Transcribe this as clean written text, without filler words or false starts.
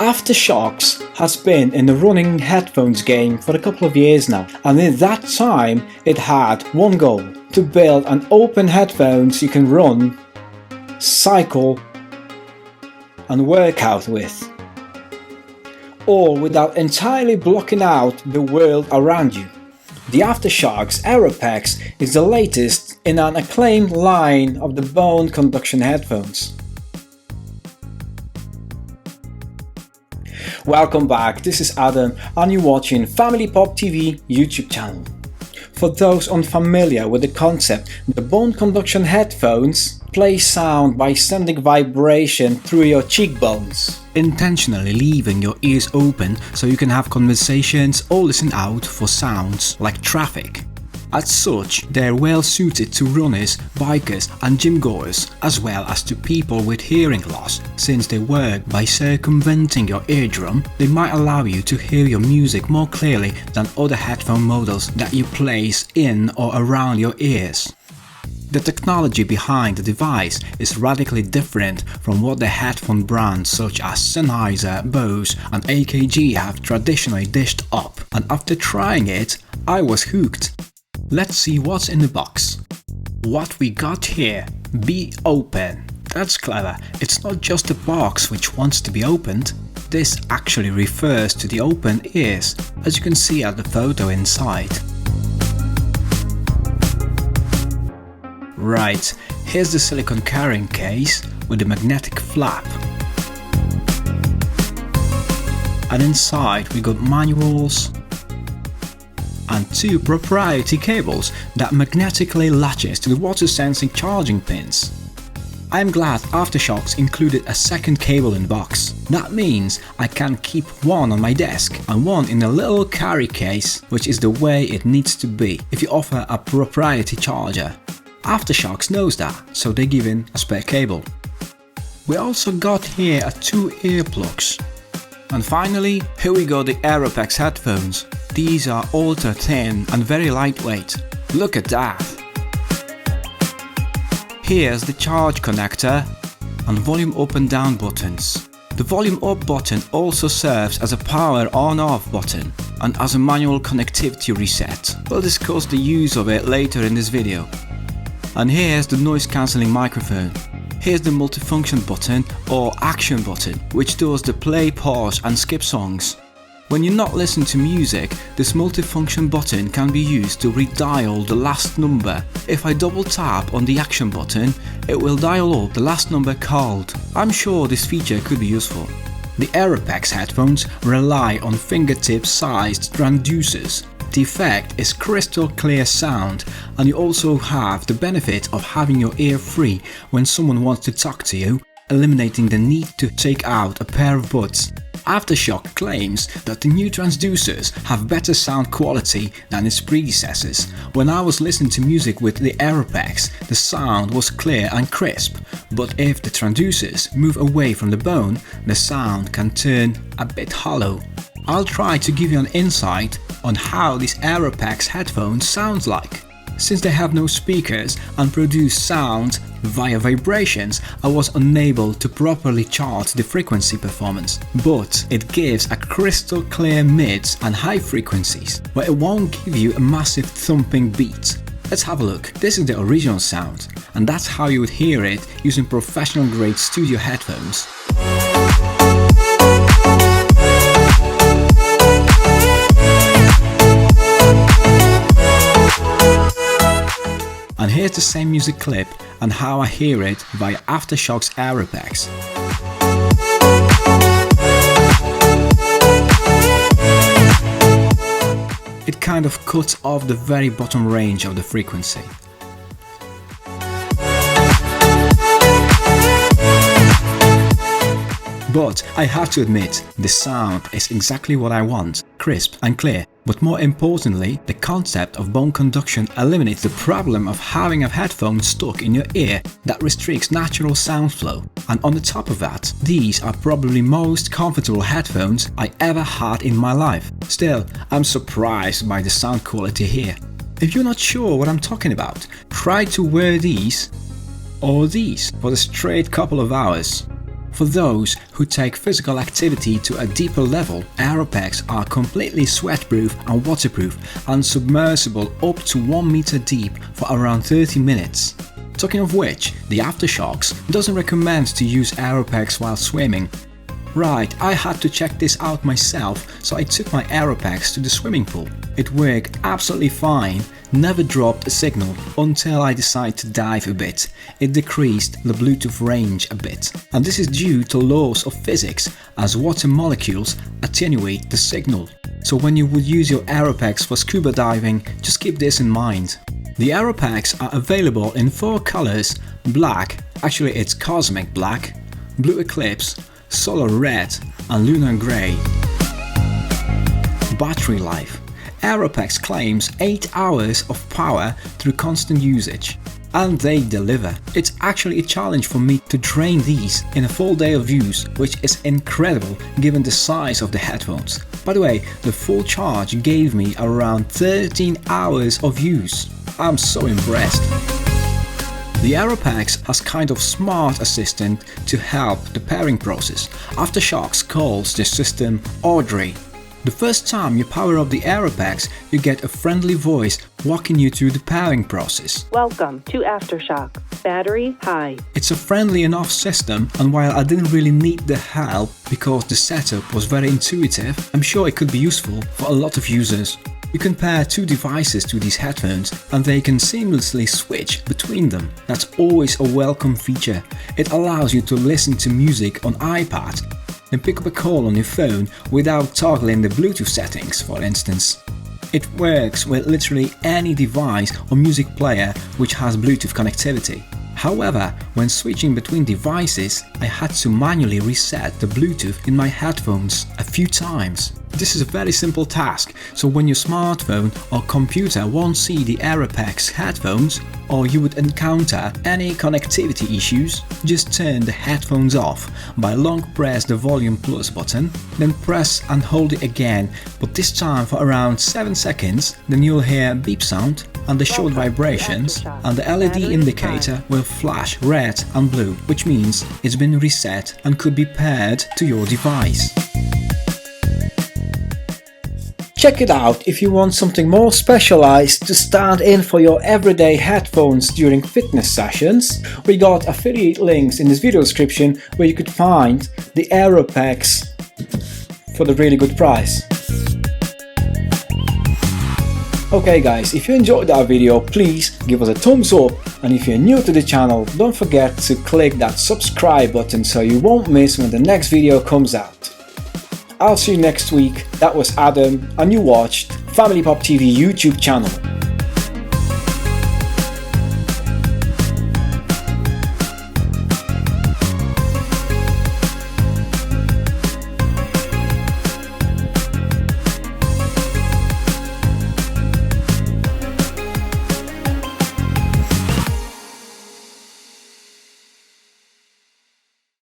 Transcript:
AfterShokz has been in the running headphones game for a couple of years now, and in that time it had one goal: to build an open headphones you can run, cycle and work out with, all without entirely blocking out the world around you. The AfterShokz AEROPEX is the latest in an acclaimed line of the bone conduction headphones. Welcome back, this is Adam and you're watching Family Pop TV YouTube channel. For those unfamiliar with the concept, the bone conduction headphones play sound by sending vibration through your cheekbones, intentionally leaving your ears open so you can have conversations or listen out for sounds like traffic. As such, they're well suited to runners, bikers and gym goers, as well as to people with hearing loss. Since they work by circumventing your eardrum, they might allow you to hear your music more clearly than other headphone models that you place in or around your ears. The technology behind the device is radically different from what the headphone brands such as Sennheiser, Bose and AKG have traditionally dished up, and after trying it, I was hooked. Let's see what's in the box. What we got here: be open. That's clever. It's not just a box which wants to be opened. This actually refers to the open ears, as you can see at the photo inside. Right, here's the silicone carrying case with the magnetic flap. And inside we got manuals and two proprietary cables that magnetically latches to the water sensing charging pins. I'm glad AfterShokz included a second cable in the box. That means I can keep one on my desk and one in a little carry case, which is the way it needs to be if you offer a proprietary charger. AfterShokz knows that, so they give in a spare cable. We also got here two earplugs. And finally, here we got the AEROPEX headphones. These are ultra thin and very lightweight. Look at that! Here's the charge connector and volume up and down buttons. The volume up button also serves as a power on-off button and as a manual connectivity reset. We'll discuss the use of it later in this video. And here's the noise cancelling microphone. Here's the multifunction button or action button, which does the play, pause and skip songs. When you're not listening to music, this multifunction button can be used to redial the last number. If I double tap on the action button, it will dial up the last number called. I'm sure this feature could be useful. The AEROPEX headphones rely on fingertip-sized transducers. The effect is crystal clear sound, and you also have the benefit of having your ear free when someone wants to talk to you, eliminating the need to take out a pair of buds. AfterShokz claims that the new transducers have better sound quality than its predecessors. When I was listening to music with the AEROPEX, the sound was clear and crisp, but if the transducers move away from the bone, the sound can turn a bit hollow. I'll try to give you an insight on how these AEROPEX headphones sound like. Since they have no speakers and produce sound via vibrations, I was unable to properly chart the frequency performance, but it gives a crystal clear mids and high frequencies, but it won't give you a massive thumping beat. Let's have a look. This is the original sound, and that's how you would hear it using professional grade studio headphones. And here's the same music clip and how I hear it via AfterShokz AEROPEX. It kind of cuts off the very bottom range of the frequency. But I have to admit, the sound is exactly what I want, crisp and clear. But more importantly, the concept of bone conduction eliminates the problem of having a headphone stuck in your ear that restricts natural sound flow. And on the top of that, these are probably most comfortable headphones I ever had in my life. Still, I'm surprised by the sound quality here. If you're not sure what I'm talking about, try to wear these or these for a straight couple of hours. For those who take physical activity to a deeper level, AEROPEX are completely sweatproof and waterproof and submersible up to 1 meter deep for around 30 minutes. Talking of which, the AfterShokz doesn't recommend to use AEROPEX while swimming. Right, I had to check this out myself, so I took my AEROPEX to the swimming pool. It worked absolutely fine, never dropped a signal until I decided to dive a bit. It decreased the Bluetooth range a bit, and this is due to laws of physics, as water molecules attenuate the signal. So when you would use your AEROPEX for scuba diving, just keep this in mind. The AEROPEX are available in 4 colors: black, actually it's cosmic black, blue eclipse, solar red and lunar grey. Battery life. AEROPEX claims 8 hours of power through constant usage. And they deliver. It's actually a challenge for me to drain these in a full day of use, which is incredible given the size of the headphones. By the way, the full charge gave me around 13 hours of use. I'm so impressed. The AEROPEX has kind of smart assistant to help the pairing process. AfterShokz calls this system Audrey. The first time you power up the AEROPEX, you get a friendly voice walking you through the pairing process. Welcome to AfterShokz. Battery high. It's a friendly enough system, and while I didn't really need the help because the setup was very intuitive, I'm sure it could be useful for a lot of users. You can pair 2 devices to these headphones and they can seamlessly switch between them. That's always a welcome feature. It allows you to listen to music on iPad and pick up a call on your phone without toggling the Bluetooth settings, for instance. It works with literally any device or music player which has Bluetooth connectivity. However, when switching between devices, I had to manually reset the Bluetooth in my headphones a few times. This is a very simple task, so when your smartphone or computer won't see the AEROPEX headphones, or you would encounter any connectivity issues, just turn the headphones off by long press the volume plus button, then press and hold it again, but this time for around 7 seconds, then you'll hear a beep sound and the short vibrations, and the LED indicator will flash red and blue, which means it's been reset and could be paired to your device. Check it out if you want something more specialized to stand in for your everyday headphones during fitness sessions. We got affiliate links in this video description where you could find the AEROPEX for the really good price. Okay guys, if you enjoyed our video, please give us a thumbs up, and if you're new to the channel, don't forget to click that subscribe button so you won't miss when the next video comes out. I'll see you next week. That was Adam and you watched Family Pop TV YouTube channel.